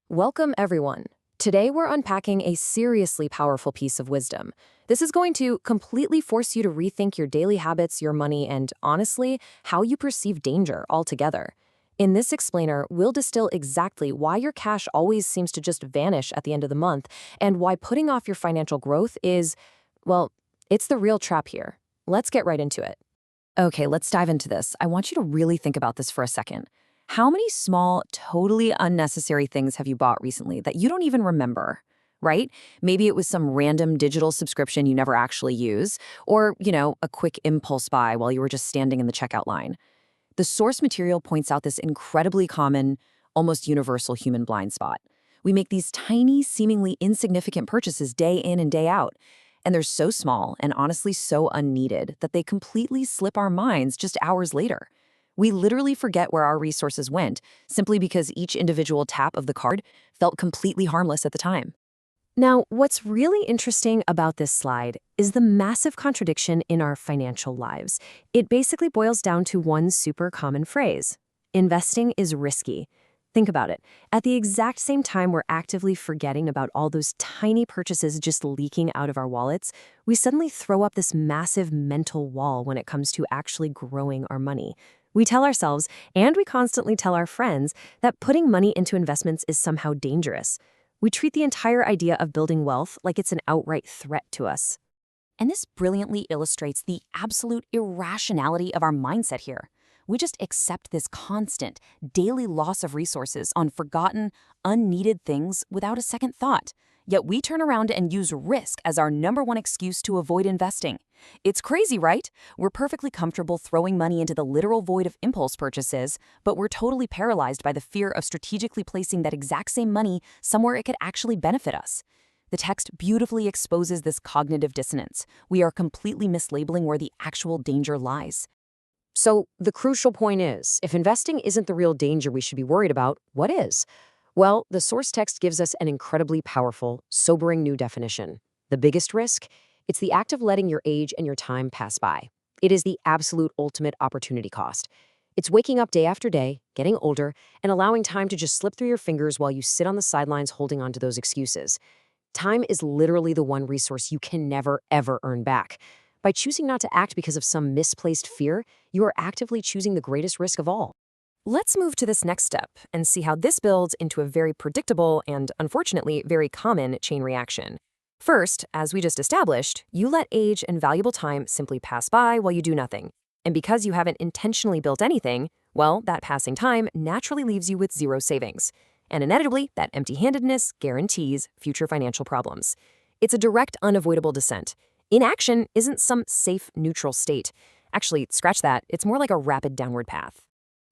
Welcome, everyone. Today, we're unpacking a seriously powerful piece of wisdom. This is going to completely force you to rethink your daily habits, your money, and honestly, how you perceive danger altogether. In this explainer, we'll distill exactly why your cash always seems to just vanish at the end of the month and why putting off your financial growth is, well, it's the real trap here. Let's get right into it. Okay, let's dive into this. I want you to really think about this for a second. How many small, totally unnecessary things have you bought recently that you don't even remember, right? Maybe it was some random digital subscription you never actually use, or, a quick impulse buy while you were just standing in the checkout line. The source material points out this incredibly common, almost universal human blind spot. We make these tiny, seemingly insignificant purchases day in and day out, and they're so small and honestly so unneeded that they completely slip our minds just hours later. We literally forget where our resources went simply because each individual tap of the card felt completely harmless at the time. Now, what's really interesting about this slide is the massive contradiction in our financial lives. It basically boils down to one super common phrase: investing is risky. Think about it. At the exact same time we're actively forgetting about all those tiny purchases just leaking out of our wallets, we suddenly throw up this massive mental wall when it comes to actually growing our money. We tell ourselves, and we constantly tell our friends, that putting money into investments is somehow dangerous. We treat the entire idea of building wealth like it's an outright threat to us. And this brilliantly illustrates the absolute irrationality of our mindset here. We just accept this constant, daily loss of resources on forgotten, unneeded things without a second thought. Yet we turn around and use risk as our number one excuse to avoid investing. It's crazy, right? We're perfectly comfortable throwing money into the literal void of impulse purchases, but we're totally paralyzed by the fear of strategically placing that exact same money somewhere it could actually benefit us. The text beautifully exposes this cognitive dissonance. We are completely mislabeling where the actual danger lies. So the crucial point is, if investing isn't the real danger we should be worried about, what is? Well, the source text gives us an incredibly powerful, sobering new definition. The biggest risk? It's the act of letting your age and your time pass by. It is the absolute ultimate opportunity cost. It's waking up day after day, getting older, and allowing time to just slip through your fingers while you sit on the sidelines holding on to those excuses. Time is literally the one resource you can never, ever earn back. By choosing not to act because of some misplaced fear, you are actively choosing the greatest risk of all. Let's move to this next step and see how this builds into a very predictable and, unfortunately, very common chain reaction. First, as we just established, you let age and valuable time simply pass by while you do nothing. And because you haven't intentionally built anything, well, that passing time naturally leaves you with zero savings. And inevitably, that empty-handedness guarantees future financial problems. It's a direct, unavoidable descent. Inaction isn't some safe, neutral state. Actually, scratch that, it's more like a rapid downward path.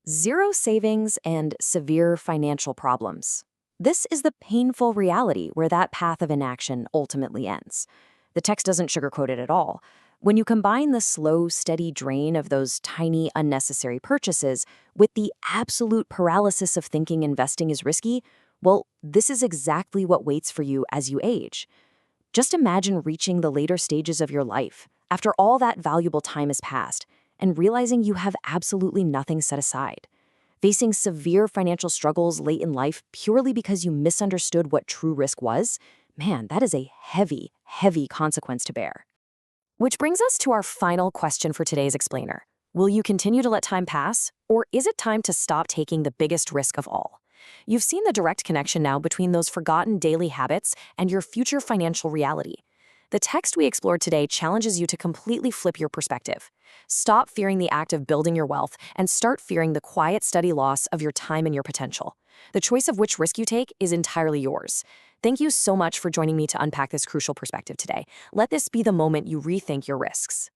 Zero savings and severe financial problems. This is the painful reality where that path of inaction ultimately ends. The text doesn't sugarcoat it at all. When you combine the slow, steady drain of those tiny, unnecessary purchases with the absolute paralysis of thinking investing is risky, well, this is exactly what waits for you as you age. Just imagine reaching the later stages of your life, after all that valuable time has passed, and realizing you have absolutely nothing set aside. Facing severe financial struggles late in life purely because you misunderstood what true risk was, man, that is a heavy, heavy consequence to bear. Which brings us to our final question for today's explainer. Will you continue to let time pass, or is it time to stop taking the biggest risk of all? You've seen the direct connection now between those forgotten daily habits and your future financial reality. The text we explored today challenges you to completely flip your perspective. Stop fearing the act of building your wealth and start fearing the quiet, steady loss of your time and your potential. The choice of which risk you take is entirely yours. Thank you so much for joining me to unpack this crucial perspective today. Let this be the moment you rethink your risks.